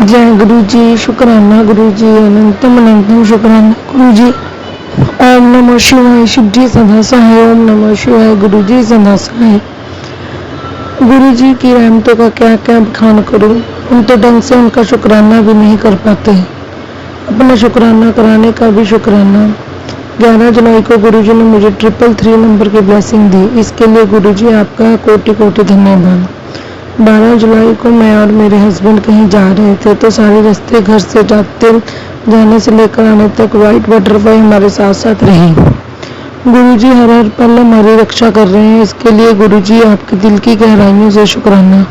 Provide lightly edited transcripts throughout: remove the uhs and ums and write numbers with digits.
जय गुरु जी, शुक्राना गुरु जी, अनंतम अनंतम शुक्राना गुरु जी। ओम नमः शिवाय, शिव जी सदा सहाय। ओम नमः शिवाय, गुरु जी सदा सहाय। गुरु जी की रहमतों का क्या क्या बखान करूं, हम तो ढंग से उनका शुक्राना भी नहीं कर पाते। अपना शुक्राना कराने का भी शुक्राना। 11 जुलाई को गुरु जी ने मुझे 333 नंबर की ब्लेसिंग दी, इसके लिए गुरु जी आपका कोटि कोटि धन्यवाद। 12 जुलाई को मैं और मेरे हस्बैंड कहीं जा रहे थे, तो सारे रास्ते घर से जाने से लेकर आने तक व्हाइट बटरफ्लाई हमारे साथ साथ रही। गुरुजी हर हर पल हमारी रक्षा कर रहे हैं, इसके लिए गुरुजी आपके दिल की गहराइयों से शुक्राना,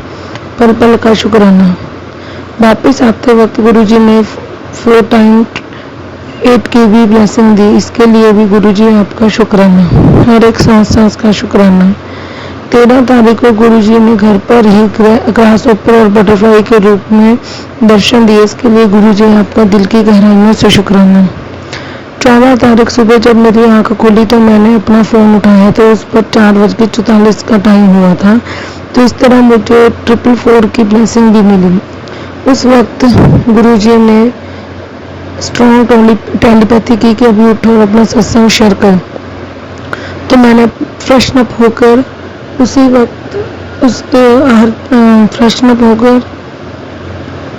पल पल का शुक्राना। वापिस आते वक्त गुरुजी ने 4 टाइम 8 की भी ब्लेसिंग दी, इसके लिए भी गुरुजी आपका शुक्राना, हर एक सांस सांस का शुक्राना। 13 तारीख को गुरुजी ने घर पर ही ग्रास ऊपर और बटरफ्लाई के रूप में दर्शन दिए, इसके लिए गुरुजी आपका दिल की गहराइयों से शुक्राना। 14 तारीख सुबह जब मेरी आंख खुली तो मैंने अपना फ़ोन उठाया तो उस पर 4:44 का टाइम हुआ था, तो इस तरह मुझे 444 की ब्लेसिंग भी मिली। उस वक्त गुरुजी ने स्ट्रॉन्ग टेलीपैथी की कि अभी उठो और अपना सत्संग शेयर कर। तो मैंने फ्रेशन अप होकर उसी वक्त फ्रेशन अप होकर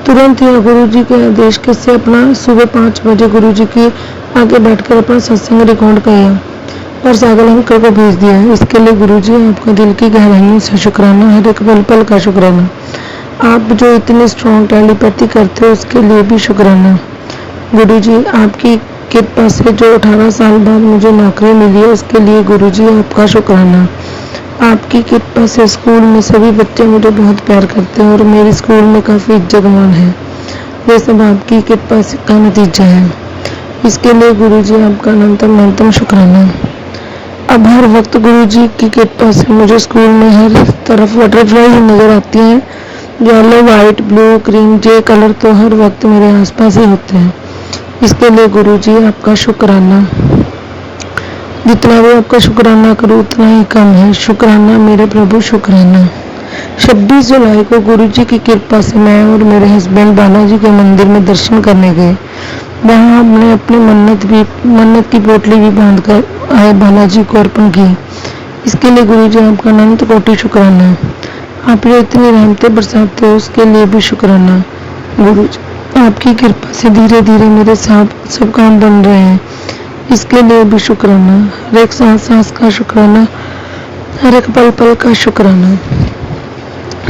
तुरंत ही गुरुजी के आदेश के से अपना सुबह 5 बजे गुरुजी की आगे बैठकर अपना सत्संग रिकॉर्ड किया और सागल अंकल को भेज दिया। इसके लिए गुरुजी आपका दिल की गहराइयों से शुक्राना, हर एक पल पल का शुक्राना। आप जो इतनी स्ट्रॉन्ग टेलीपैथी करते हो उसके लिए भी शुक्राना। गुरुजी आपकी कृपा से जो 18 साल बाद मुझे नौकरी मिली है उसके लिए गुरुजी आपका शुक्राना। आपकी कृपा से स्कूल में सभी बच्चे मुझे बहुत प्यार करते हैं और मेरे स्कूल में काफ़ी इज्जतमान है। ये सब आपकी कृपा का नतीजा है, इसके लिए गुरुजी आपका अनंतम अनंतम शुक्राना। अब हर वक्त गुरुजी की कृपा से मुझे स्कूल में हर तरफ बटरफ्लाई नजर आती हैं। येलो, वाइट, ब्लू, क्रीम, जे कलर तो हर वक्त मेरे आसपास ही होते हैं, इसके लिए गुरुजी आपका शुक्राना। जितना भी आपका शुक्राना करूँ उतना ही कम है। शुक्राना मेरे प्रभु, शुक्राना। 26 जुलाई को गुरुजी की कृपा से मैं और मेरे हस्बैंड बालाजी के मंदिर में दर्शन करने गए। वहाँ हमने अपनी मन्नत की पोटली भी बांध कर आए बालाजी को अर्पण की, इसके लिए गुरुजी आपका अनंत कोटि शुक्राना। आप जो इतनी रहमतें बरसाते हो उसके लिए भी शुक्राना। गुरुजी आपकी कृपा से धीरे धीरे मेरे साथ सब काम बन रहे हैं, इसके लिए भी शुक्राना। हर एक सांस सांस का शुक्राना, हर एक पल पल का शुक्राना।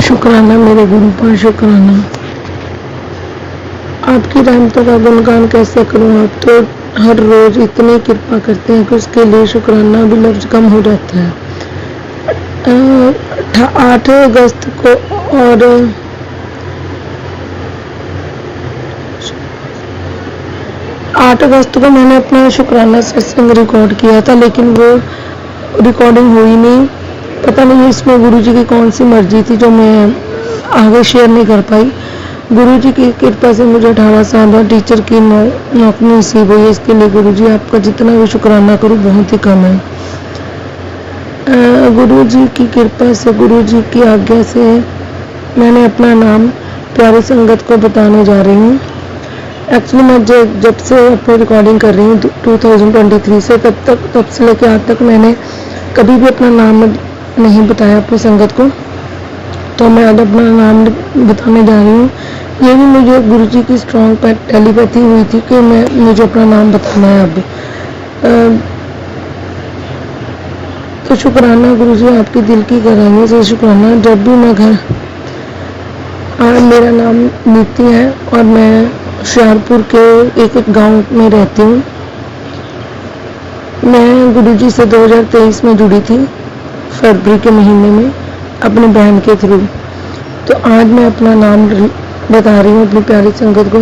शुक्राना मेरे गुरु पर, शुक्राना। आपकी रहमतों का गुणगान कैसे करूं, आप तो हर रोज इतनी कृपा करते हैं कि उसके लिए शुक्राना भी लफ्ज कम हो जाता है। 8 अगस्त को और 8 अगस्त को मैंने अपना शुक्राना सत्संग रिकॉर्ड किया था, लेकिन वो रिकॉर्डिंग हुई नहीं। पता नहीं इसमें गुरुजी की कौन सी मर्जी थी जो मैं आगे शेयर नहीं कर पाई। गुरुजी की कृपा से मुझे 18 साल बाद टीचर की नौकरी नसीब हुई, इसके लिए गुरुजी आपका जितना भी शुक्राना करूँ बहुत ही कम है। गुरुजी की कृपा से, गुरुजी की आज्ञा से मैंने अपना नाम प्यारी संगत को बताने जा रही हूँ। एक्चुअली मैं जब से अपनी रिकॉर्डिंग कर रही हूँ 2023 से, तब से लेकर आज तक मैंने कभी भी अपना नाम नहीं बताया अपनी संगत को, तो मैं आज अपना नाम बताने जा रही हूँ। ये भी मुझे गुरुजी की स्ट्रॉन्ग टेलीपैथी हुई थी कि मुझे अपना नाम बताना है अब। तो शुक्राना गुरुजी, आपकी दिल की गहराइयों से शुक्राना। जब भी मैं घर मेरा नाम नीति है और मैं होशियारपुर के एक गांव में रहती हूँ। मैं गुरुजी से 2023 में जुड़ी थी, फरवरी के महीने में, अपनी बहन के थ्रू। तो आज मैं अपना नाम बता रही हूँ अपनी प्यारी संगत को।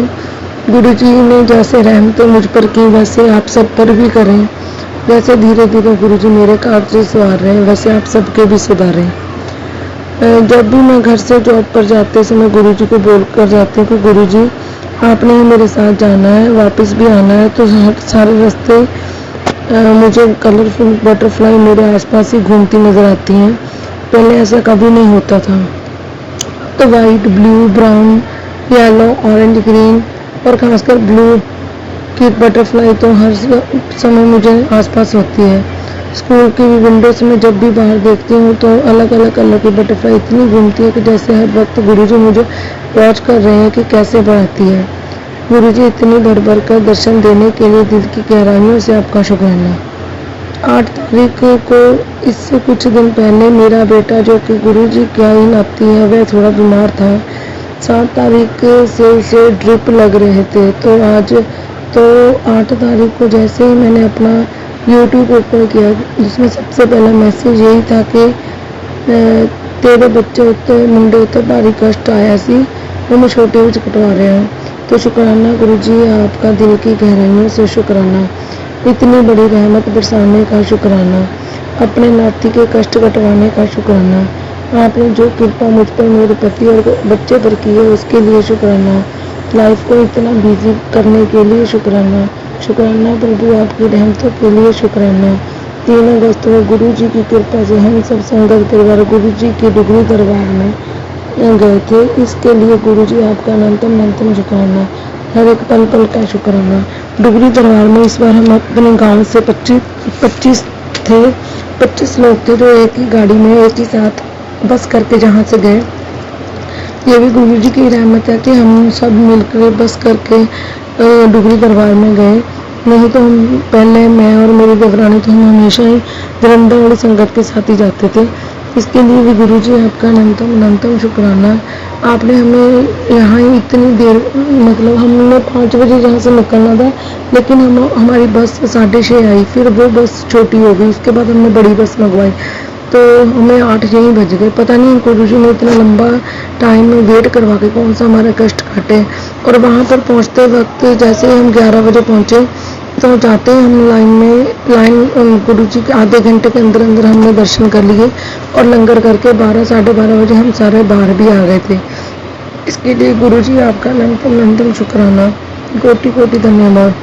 गुरुजी ने जैसे रहमतें मुझ पर की वैसे आप सब पर भी करें। जैसे धीरे धीरे गुरुजी मेरे कार्य सुधार रहे हैं वैसे आप सबके भी सुधारें। जब भी मैं घर से जॉब पर जाते समय गुरुजी को बोल कर जाती हूँ कि गुरुजी आपने मेरे साथ जाना है, वापस भी आना है, तो सारे रास्ते मुझे कलरफुल बटरफ्लाई मेरे आसपास ही घूमती नजर आती हैं। पहले ऐसा कभी नहीं होता था। तो white, blue, brown, yellow, orange, green और खासकर ब्लू की बटरफ्लाई तो हर समय मुझे आसपास होती है। स्कूल की विंडोज में जब भी बाहर देखती हूँ तो अलग अलग कलर की बटरफ्लाई इतनी घूमती है कि जैसे हर वक्त गुरुजी मुझे वॉच कर रहे हैं कि कैसे बढ़ाती है। गुरुजी इतनी बढ़ बढ़ कर दर्शन देने के लिए दिल की गहराइयों से आपका शुक्राना। 8 तारीख को इससे कुछ दिन पहले मेरा बेटा जो कि गुरुजी क्या ही नाती है वह थोड़ा बीमार था। 7 तारीख से उसे ड्रिप लग रहे थे तो आज तो 8 तारीख को जैसे ही मैंने अपना यूट्यूब ओपन किया जिसमें सबसे पहला मैसेज यही था कि तेरे बच्चे उत्ते मुंडे उत्ते भारी कष्ट आया सी उन्हें छोटे विच कटवा रहे हैं। तो शुक्राना गुरुजी आपका दिल की गहराइयों से शुक्राना। इतनी बड़ी रहमत बरसाने का शुक्राना। अपने नाती के कष्ट कटवाने का शुक्राना। आपने जो कृपा मुझ पर मेरे पति और बच्चे पर की है उसके लिए शुक्राना। लाइफ को इतना बिजी करने के लिए शुक्राना। शुक्राना प्रभु आपकी रहमतों के लिए शुक्राना। 3 अगस्त को गुरु जी की कृपा से हम सब संगत परिवार गुरु जी के डुगरी दरबार में गए थे। इसके लिए गुरु जी आपका अनंतम शुक्राना। हर एक पल पल का शुक्राना। डुगरी दरबार में इस बार हम अपने गांव से 25 थे 25 लोग थे जो एक ही गाड़ी में एक ही साथ बस करके जहाँ से गए। ये भी गुरु जी की रहमत है कि हम सब मिलकर बस करके डुगरी दरबार में गए। नहीं तो हम पहले मैं और मेरी देवरानी तो हम हमेशा ही जलंधर वाली संगत के साथ ही जाते थे। इसके लिए भी गुरु जी आपका अनंतम शुक्राना। आपने हमें यहाँ ही इतनी देर मतलब हमने 5 बजे जहाँ से निकलना था लेकिन हमारी बस 6:30 आई फिर वो बस छोटी हो गई उसके बाद हमने बड़ी बस मंगवाई तो हमें 8 यहीं बज गए। पता नहीं गुरु जी ने इतना लंबा टाइम में वेट करवा के कौन सा हमारा कष्ट काटे। और वहाँ पर पहुँचते वक्त जैसे ही हम 11 बजे पहुँचे तो जाते ही हम लाइन गुरु जी के आधे घंटे के अंदर अंदर हमने दर्शन कर लिए और लंगर करके 12 साढ़े 12 बजे हम सारे बाहर भी आ गए थे। इसके लिए गुरु जी आपका अनंतम शुक्राना। कोटि कोटि धन्यवाद।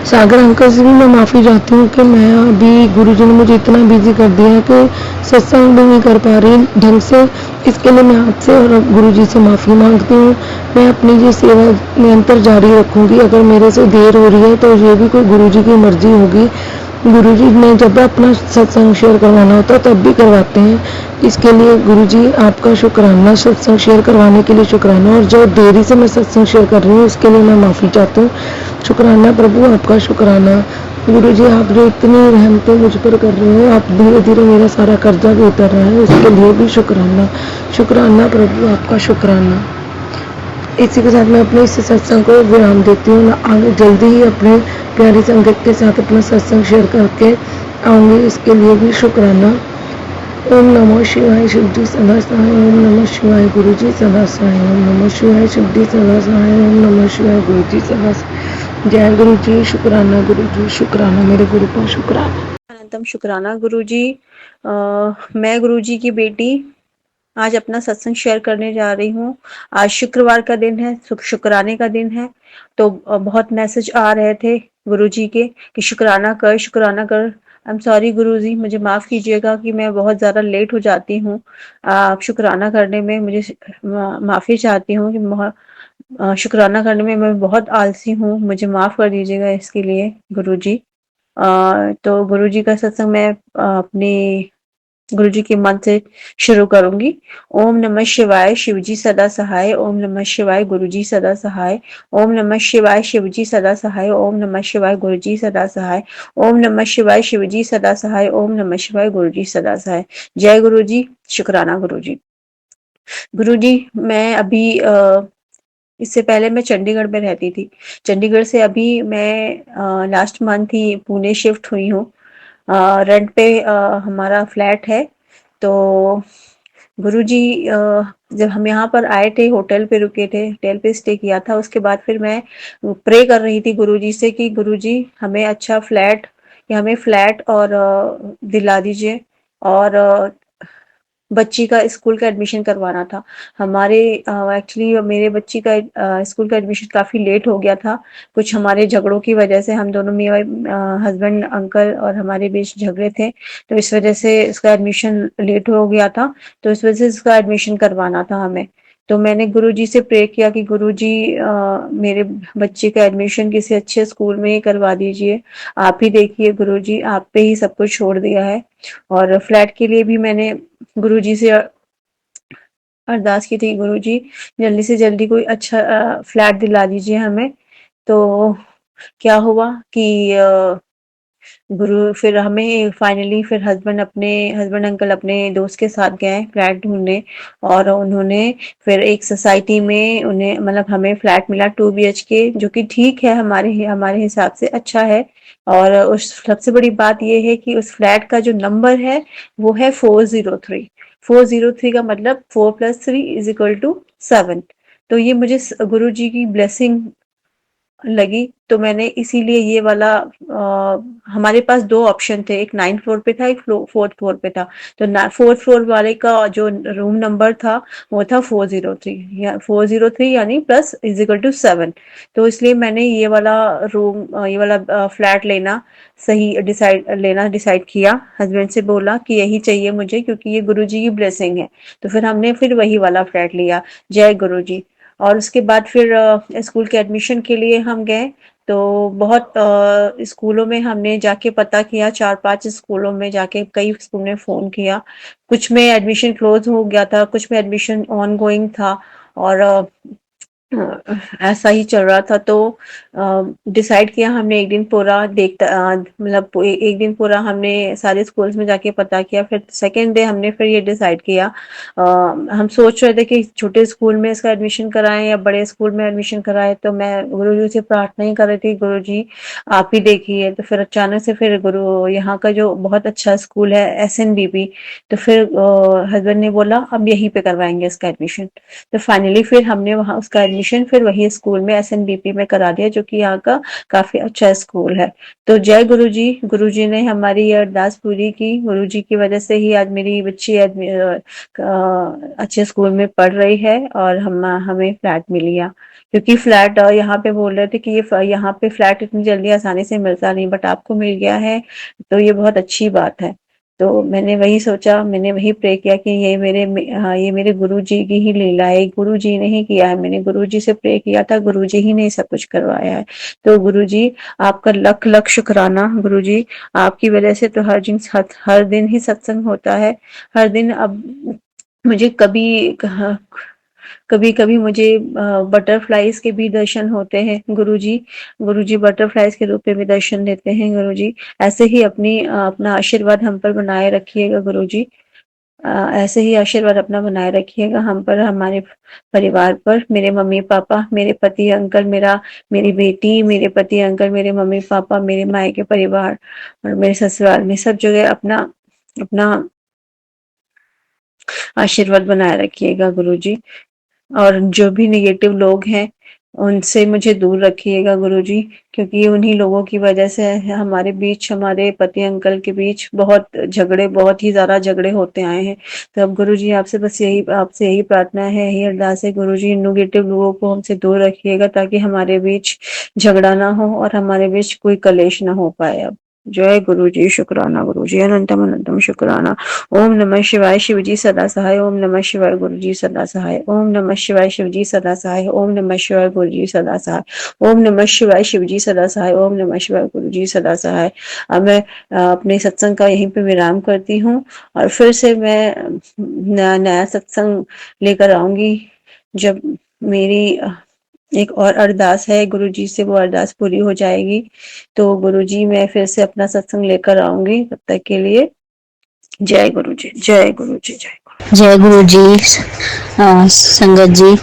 सागर अंकल से भी मैं माफ़ी चाहती हूँ कि मैं अभी गुरुजी ने मुझे इतना बिजी कर दिया है कि सत्संग भी नहीं कर पा रही ढंग से। इसके लिए मैं आपसे और गुरुजी से माफ़ी मांगती हूँ। मैं अपनी ये सेवा निरंतर जारी रखूँगी। अगर मेरे से देर हो रही है तो ये भी कोई गुरुजी की मर्जी होगी। गुरुजी ने जब अपना सत्संग शेयर करवाना होता है तब भी करवाते हैं। इसके लिए गुरुजी आपका शुक्राना। सत्संग शेयर करवाने के लिए शुक्राना और जो देरी से मैं सत्संग शेयर कर रही हूँ इसके लिए मैं माफ़ी चाहती हूँ। शुक्राना प्रभु आपका शुक्राना। गुरु जी आप जो इतनी रहमतें मुझ पर कर रहे हो आप धीरे धीरे मेरा सारा कर्जा भी उतर रहा है इसके लिए भी शुक्राना। शुक्राना प्रभु आपका शुक्राना। इसी के साथ मैं अपने इस सत्संग को विराम देती हूँ। आगे जल्दी ही अपने प्यारी संगत के साथ अपना सत्संग शेयर करके आऊँगी इसके लिए भी शुक्राना। ओम नमः शिवाय शिव जी सदा सहाय। ओम नमः शिवाय गुरु जी सदा सहाय। ओम नमः शिवाय शिव जी सदा सहाय। ओम नमः शिवाय गुरु जी सदा सहाय। जय गुरु जी शुक्राना गुरु जी शुक्राना मेरे गुरु का शुक्राना। अनंतम शुक्राना गुरु जी। मैं गुरु जी की बेटी आज अपना सत्संग शेयर करने जा रही हूँ। आज शुक्रवार का दिन है, शुक्राने का दिन है। तो बहुत मैसेज आ रहे थे गुरु जी के कि शुक्राना कर शुक्राना कर। आई एम सॉरी गुरु जी, मुझे माफ़ कीजिएगा कि मैं बहुत ज़्यादा लेट हो जाती हूँ शुक्राना करने में। मुझे माफ़ी चाहती हूँ कि शुक्राना करने में मैं बहुत आलसी हूँ। मुझे माफ़ कर दीजिएगा इसके लिए गुरु जी। तो गुरु जी का सत्संग मैं अपने गुरु जी के मन से शुरू करूंगी। ओम नमः शिवाय शिवजी सदा सहाय। ओम नमः शिवाय गुरुजी सदा सहाय। ओम नमः शिवाय शिवजी सदा सहाय। ओम नमः शिवाय गुरुजी सदा सहाय। ओम नमः शिवाय शिवजी सदा सहाय। ओम नमः शिवाय गुरुजी सदा सहाय। जय गुरु जी। शुक्राना गुरु जी। गुरु जी मैं अभी इससे पहले मैं चंडीगढ़ में रहती थी। चंडीगढ़ से अभी मैं लास्ट मंथ ही पुणे शिफ्ट हुई हूँ। रेंट पे हमारा फ्लैट है। तो गुरुजी जब हम यहाँ पर आए थे होटल पे रुके थे, होटल पे स्टे किया था। उसके बाद फिर मैं प्रे कर रही थी गुरुजी से कि गुरुजी हमें अच्छा फ्लैट या हमें फ्लैट और दिला दीजिए। और बच्ची का स्कूल का एडमिशन करवाना था। हमारे एक्चुअली मेरे बच्ची का स्कूल का एडमिशन काफ़ी लेट हो गया था। कुछ हमारे झगड़ों की वजह से हम दोनों मेरे हस्बैंड अंकल और हमारे बीच झगड़े थे। तो इस वजह से इसका एडमिशन लेट हो गया था। तो इस वजह से इसका एडमिशन करवाना था हमें। तो मैंने गुरुजी से प्रे किया कि गुरुजी मेरे बच्चे का एडमिशन किसी अच्छे स्कूल में ही करवा दीजिए। आप ही देखिए गुरुजी, आप पे ही सब कुछ छोड़ दिया है। और फ्लैट के लिए भी मैंने गुरुजी से अरदास की थी, गुरुजी जल्दी से जल्दी कोई अच्छा फ्लैट दिला दीजिए हमें। तो क्या हुआ कि गुरु फिर हमें फाइनली फिर हस्बैंड अंकल अपने दोस्त के साथ गए फ्लैट ढूंढने, और उन्होंने फिर एक सोसाइटी में उन्हें मतलब हमें फ्लैट मिला 2 BHK, जो कि ठीक है, हमारे हमारे हिसाब से अच्छा है। और उस सबसे बड़ी बात ये है कि उस फ्लैट का जो नंबर है वो है 403। 403 का मतलब 4+3 = 7। तो ये मुझे गुरु जी की ब्लेसिंग लगी, तो मैंने इसीलिए ये वाला हमारे पास 2 ऑप्शन थे, एक 9th फ्लोर पे था, एक 4th फ्लोर पे था। तो 4th फ्लोर वाले का जो रूम नंबर था वो था 403, या 403 यानी +7। तो इसलिए मैंने ये वाला फ्लैट लेना डिसाइड किया। हस्बैंड से बोला कि यही चाहिए मुझे, क्योंकि ये गुरुजी की ब्लेसिंग है। तो फिर हमने फिर वही वाला फ्लैट लिया। जय गुरुजी। और उसके बाद फिर स्कूल के एडमिशन के लिए हम गए। तो बहुत स्कूलों में हमने जाके पता किया, 4-5 स्कूलों में जाके कई स्कूल में फ़ोन किया। कुछ में एडमिशन क्लोज़ हो गया था, कुछ में एडमिशन ऑनगोइंग था, और ऐसा ही चल रहा था। तो डिसाइड किया हमने, एक दिन पूरा मतलब एक दिन पूरा हमने सारे स्कूल्स में जाके पता किया। फिर सेकेंड डे हमने फिर ये डिसाइड किया, हम सोच रहे थे कि छोटे स्कूल में इसका एडमिशन कराएं या बड़े स्कूल में एडमिशन कराएं। तो मैं गुरुजी से प्रार्थना ही कर रही थी, गुरुजी आप ही देखिए। तो फिर अचानक से फिर गुरु यहाँ का जो बहुत अच्छा स्कूल है SNBP, तो फिर हस्बैंड ने बोला अब यहीं पे करवाएंगे इसका एडमिशन। तो फाइनली फिर हमने वहाँ उसका एडमिशन फिर वही स्कूल में SNBP में करा दिया, जो कि यहाँ का काफी अच्छा स्कूल है। तो जय गुरुजी। गुरुजी ने हमारी ये अरदास पूरी की। गुरुजी की वजह से ही आज मेरी बच्ची अच्छे स्कूल में पढ़ रही है, और हमें फ्लैट मिल गया। क्योंकि फ्लैट यहाँ पे बोल रहे थे कि ये यहाँ पे फ्लैट इतनी जल्दी आसानी से मिलता नहीं, बट आपको मिल गया है, तो ये बहुत अच्छी बात है। तो मैंने वही सोचा, मैंने वही प्रे किया कि ये मेरे गुरुजी की ही लीला है, गुरुजी ने ही किया है। मैंने गुरुजी से प्रे किया था, गुरुजी ही ने सब कुछ करवाया है। तो गुरुजी आपका लख लख शुक्राना। गुरुजी आपकी वजह से तो हर दिन ही सत्संग होता है। हर दिन अब मुझे कभी कभी मुझे बटरफ्लाईज के भी दर्शन होते हैं गुरुजी। गुरुजी बटरफ्लाईज के रूप में भी दर्शन देते हैं गुरुजी। ऐसे ही अपना आशीर्वाद हम पर बनाए रखिएगा गुरुजी। ऐसे ही आशीर्वाद अपना बनाए रखिएगा हम पर, हमारे परिवार पर, मेरे मम्मी पापा, मेरे पति अंकल, मेरी बेटी, मेरे पति अंकल, मेरे मम्मी पापा, मेरे मायके परिवार और मेरे ससुराल में सब जगह अपना अपना आशीर्वाद बनाए रखिएगा गुरुजी। और जो भी नेगेटिव लोग हैं उनसे मुझे दूर रखिएगा गुरुजी, क्योंकि उन्हीं लोगों की वजह से हमारे बीच, हमारे पति अंकल के बीच बहुत ही ज्यादा झगड़े होते आए हैं। तो अब गुरुजी आपसे यही प्रार्थना है, यही अरदास है गुरुजी, इन नेगेटिव लोगों को हमसे दूर रखिएगा, ताकि हमारे बीच झगड़ा ना हो और हमारे बीच कोई कलेश ना हो पाए। अब जय गुरुजी। शुक्राना गुरुजी, अनंतम अनंतम शुक्राना। ओम नमः शिवाय। शिवजी सदा सहाय। ओम नमः शिवाय। गुरुजी सदा सहाय। ओम नमः शिवाय। शिवजी सदा सहाय। ओम नमः शिवाय। गुरुजी सदा सहाय। ओम नमः शिवाय। शिवजी सदा सहाय। ओम नमः शिवाय। गुरुजी सदा सहाय। अब मैं अपने सत्संग का यहीं पे विराम करती हूँ, और फिर से मैं नया सत्संग लेकर आऊंगी, जब मेरी एक और अरदास है गुरुजी से, वो अरदास पूरी हो जाएगी। तो गुरुजी मैं फिर से अपना सत्संग लेकर आऊंगी। तब तक के लिए जय गुरुजी, जय गुरुजी, जय गुरु जी। संगत जी,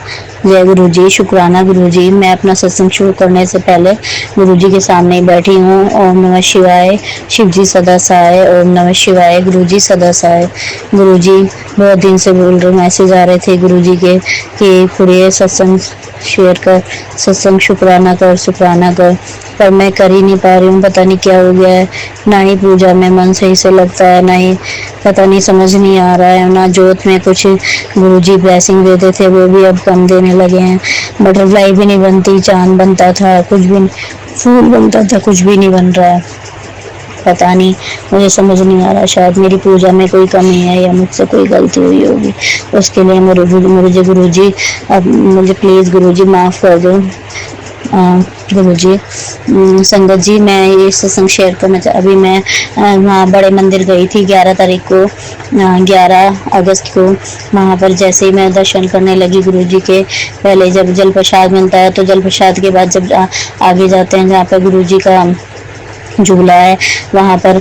जय गुरु जी। शुक्राना गुरु जी। मैं अपना सत्संग शुरू करने से पहले गुरु जी के सामने ही बैठी हूँ। ओम नमः शिवाय। शिव जी सदा सहाय। ओम नमः शिवाय। गुरु जी सदा सहाय। गुरु जी बहुत दिन से बोल रहे मैसेज आ रहे थे गुरु जी के कि पूरे सत्संग शेयर कर, सत्संग शुक्राना कर, पर मैं कर ही नहीं पा रही हूँ। पता नहीं क्या हो गया है, ना ही पूजा में मन सही से लगता है, ना ही पता नहीं समझ नहीं आ रहा है, ना जोत में कुछ गुरुजी ब्लेसिंग देते थे वो भी अब कम देने लगे हैं। बटरफ्लाई भी नहीं बनती, चांद बनता था कुछ भी, फूल बनता था कुछ भी नहीं बन रहा है। पता नहीं, मुझे समझ नहीं आ रहा, शायद मेरी पूजा में कोई कमी है या मुझसे कोई गलती हुई होगी। उसके लिए मुझे गुरुजी, अब मुझे प्लीज़ गुरुजी माफ़ कर दो। गुरुजी, संगत जी, मैं ये सत्संग शेयर करना अभी मैं वहाँ बड़े मंदिर गई थी 11 तारीख को, 11 अगस्त को। वहाँ पर जैसे ही मैं दर्शन करने लगी गुरुजी के, पहले जब जल प्रसाद मिलता है तो जल प्रसाद के बाद जब आगे जाते हैं जहाँ पर गुरुजी का झूला है, वहाँ पर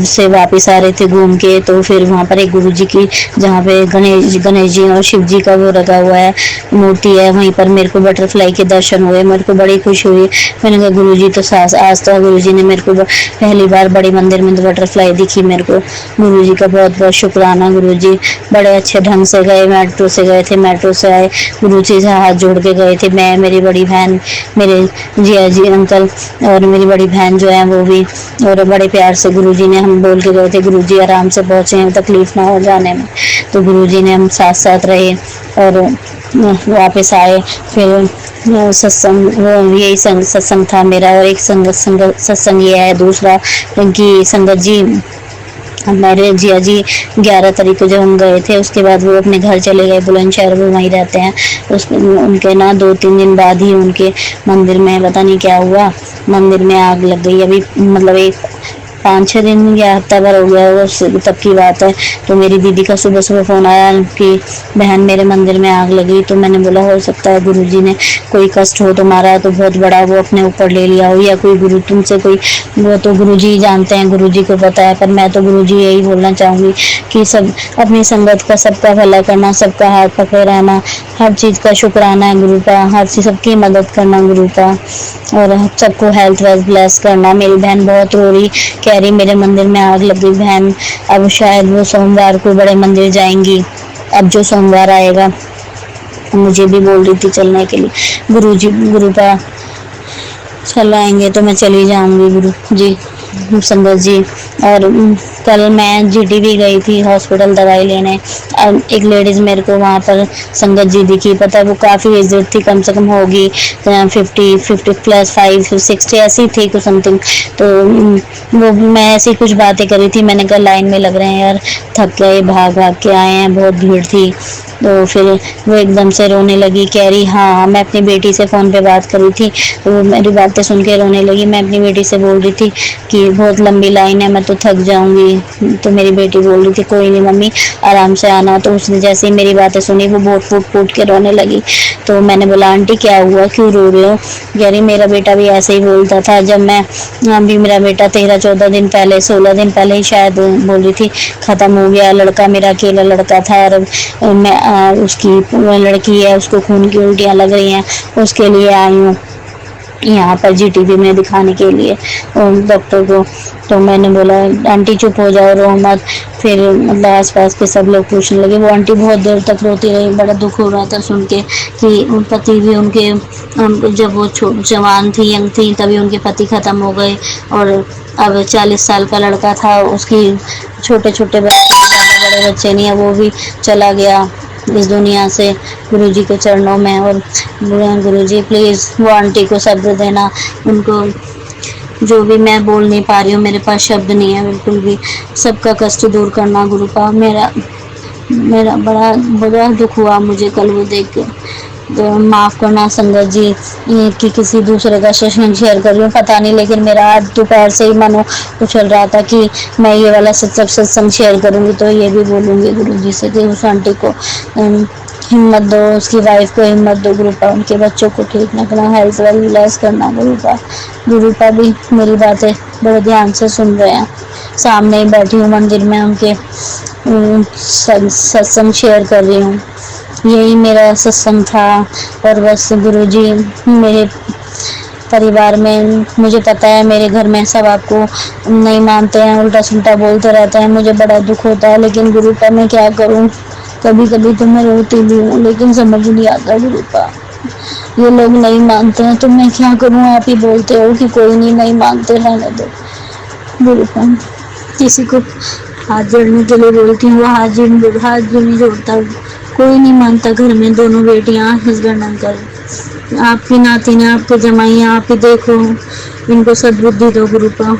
से वापस आ रहे थे घूम के, तो फिर वहाँ पर एक गुरुजी की, जहाँ पे गणेश जी और शिव जी का वो लगा हुआ है, मूर्ति है, वहीं पर मेरे को बटरफ्लाई के दर्शन हुए। मेरे को बड़ी खुशी हुई। मैंने कहा गुरुजी तो आज तो गुरुजी ने मेरे को पहली बार बड़े मंदिर में तो बटरफ्लाई दिखी मेरे को। गुरुजी का बहुत बहुत शुक्राना। गुरुजी बड़े अच्छे ढंग से गए, मेट्रो से गए थे, मेट्रो से आए, गुरुजी से हाथ जोड़ के गए थे। मैं, मेरी बड़ी बहन, मेरे जिया जी अंकल और मेरी बड़ी बहन जो है वो भी, और बड़े प्यार से गुरुजी ने, हम बोल के गए थे गुरुजी आराम से पहुंचे, तकलीफ ना हो जाने में, तो गुरुजी ने हम साथ साथ रहे और वापस आए। फिर सत्संग, वो यही सत्संग था मेरा। और एक सत्संग ये है दूसरा कि संगत जी, हमारे जिया जी 11 तारीख को जब हम गए थे, उसके बाद वो अपने घर चले गए बुलंदशहर, वो वहीं रहते हैं। उनके ना 2-3 दिन बाद ही उनके मंदिर में पता नहीं क्या हुआ, मंदिर में आग लग गई। अभी मतलब एक 5-6 दिन या हफ्ता भर हो गया वो, तब की बात है। तो मेरी दीदी का सुबह सुबह फोन आया कि बहन मेरे मंदिर में आग लगी। तो मैंने बोला हो सकता है गुरुजी ने कोई कष्ट हो तुम्हारा तो बहुत बड़ा वो अपने ऊपर ले लिया हो, या कोई गुरु तुमसे कोई, वो तो गुरुजी ही जानते हैं, गुरुजी को पता है। पर मैं तो गुरुजी यही बोलना चाहूंगी कि सब अपनी संगत का, सबका भला करना, सबका हाथ पकड़े रहना, हर चीज का शुक्राना है गुरु का, हर चीज सबकी मदद करना गुरु का, और सबको हेल्थ वेल्थ ब्लेस करना। मेरी बहन बहुत रो रही, कह रही मेरे मंदिर में आग लग गई बहन, अब शायद वो सोमवार को बड़े मंदिर जाएंगी, अब जो सोमवार आएगा। मुझे भी बोल रही थी चलने के लिए, गुरु का चलाएंगे तो मैं चली जाऊंगी गुरु जी, संगत जी। और कल मैं जीटीवी गई थी हॉस्पिटल दवाई लेने, एक लेडीज मेरे को वहाँ पर संगत जी दिखी, पता है वो काफ़ी एजड थी, कम से कम होगी 50 प्लस 5-60 ऐसी थी कुछ समथिंग। तो वो मैं ऐसी कुछ बातें करी थी, मैंने कहा लाइन में लग रहे हैं यार, थक गए, भाग भाग के आए हैं, बहुत भीड़ थी। तो फिर वो एकदम से रोने लगी, कह रही हाँ, मैं अपनी बेटी से फ़ोन पे बात कर रही थी, तो वो मेरी बातें सुन के रोने लगी। मैं अपनी बेटी से बोल रही थी कि बहुत लंबी लाइन है, मैं तो थक जाऊंगी। तो मेरी बेटी बोल रही थी कोई नहीं मम्मी, आराम से आना। तो उसने जैसे ही मेरी बातें सुनी वो बहुत फूट के रोने लगी। तो मैंने बोला आंटी क्या हुआ, क्यों रो रहे हो? कह रही मेरा बेटा भी ऐसे ही बोलता था, जब मैं अभी मेरा बेटा 13-14 दिन पहले, 16 दिन पहले ही शायद बोल रही थी खत्म हो गया, लड़का मेरा अकेला लड़का था, और मैं उसकी लड़की है, उसको खून की उल्टियाँ लग रही हैं, उसके लिए आई हूँ यहाँ पर जीटीवी में दिखाने के लिए डॉक्टर को। तो मैंने बोला आंटी चुप हो जाओ, रो मत। फिर मतलब आस पास के सब लोग पूछने लगे। वो आंटी बहुत देर तक रोती रही, बड़ा दुख हो रहा था सुन के कि पति भी उनके, जब वो जवान थी, यंग थी, तभी उनके पति ख़त्म हो गए, और अब 40 साल का लड़का था, उसकी छोटे छोटे बच्चे, ज़्यादा बड़े बच्चे नहीं है, वो भी चला गया इस दुनिया से गुरुजी के चरणों में। और गुरुजी प्लीज़ वो आंटी को सब्र देना, उनको जो भी मैं बोल नहीं पा रही हूँ, मेरे पास शब्द नहीं है बिल्कुल भी, सबका कष्ट दूर करना गुरु का। मेरा बड़ा दुख हुआ मुझे कल वो देख के, तो माफ़ करना संगत जी कि किसी दूसरे का सेशन शेयर कर रही हूँ, पता नहीं, लेकिन मेरा आज दोपहर से ही मन उछल रहा था कि मैं ये वाला सत्संग शेयर करूँगी, तो ये भी बोलूँगी गुरुजी से कि उस आंटी को हिम्मत दो, उसकी वाइफ को हिम्मत दो गुरु का, उनके बच्चों को ठीक रखना, हेल्थ वेल ब्लेस करना गुरु का भी मेरी बातें बड़े ध्यान से सुन रहे हैं, सामने ही बैठी हूँ मंदिर में, उनके सत्संग शेयर कर रही हूँ। यही मेरा सत्संग था। और बस गुरुजी मेरे परिवार में, मुझे पता है मेरे घर में सब आपको नहीं मानते हैं, उल्टा सुल्टा बोलते रहते हैं, मुझे बड़ा दुख होता है, लेकिन गुरु का मैं क्या करूं, कभी कभी तो मैं रोती भी हूँ, लेकिन समझ नहीं आता गुरु का, ये लोग नहीं मानते हैं तो मैं क्या करूं। आप ही बोलते हो कि कोई नहीं मानते, रहने दो गुरु का। किसी को हाथ जोड़ने के लिए बोलती हूँ, वो हाथ भी नहीं जोड़ता, कोई नहीं मानता। घर में दोनों बेटियां, हस्बैंड अंकल, आपकी नाती ने, आपके जमाई, आप ही देखो, इनको सद्बुद्धि दो गुरु का।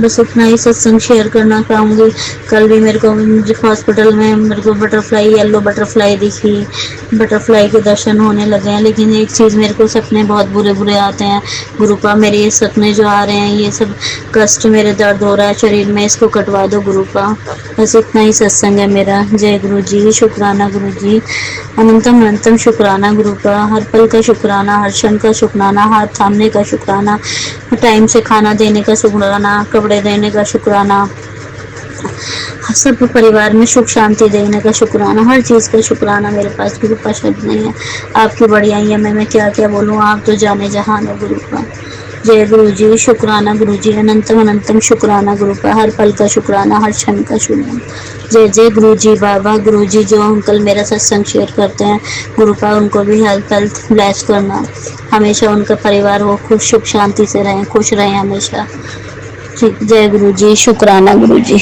बस इतना ही सत्संग शेयर करना चाहूँगी। कल भी मेरे को हॉस्पिटल में मेरे को बटरफ्लाई, येलो बटरफ्लाई दिखी, बटरफ्लाई के दर्शन होने लगे हैं। लेकिन एक चीज़, मेरे को सपने बहुत बुरे बुरे आते हैं। गुरुपा, मेरे ये सपने जो आ रहे हैं, ये सब कष्ट, मेरे दर्द हो रहा है शरीर में, इसको कटवा दो गुरुपा। बस इतना ही सत्संग है मेरा। जय गुरु जी, शुक्राना गुरु जी, अनंतम अनंतम शुक्राना गुरुपा। हर पल का शुक्राना, हर क्षण का शुक्राना, हाथ थामने का शुक्राना, टाइम से खाना देने का शुक्राना, कपड़े देने का शुक्राना, सब परिवार में सुख शांति देने का शुक्राना, हर चीज़ का शुक्राना। मेरे पास गुरुपा शब्द नहीं है। आपकी बढ़ियाई है, मैं क्या क्या बोलूँ, आप तो जाने जहान हो गुरुपा। जय गुरु जी, शुक्राना गुरु जी, अनंतम अनंतम शुक्राना गुरुपा। हर पल का शुक्राना, हर क्षण का शुक्राना। जय जय गुरु जी बाबा। गुरु जी जो अंकल मेरा सत्संग शेयर करते हैं गुरुपा, उनको भी हेल्थ ब्लेस करना, हमेशा उनका परिवार वो खुश सुख शांति से रहें, खुश रहें हमेशा। जय गुरु जी, शुक्राना गुरु जी।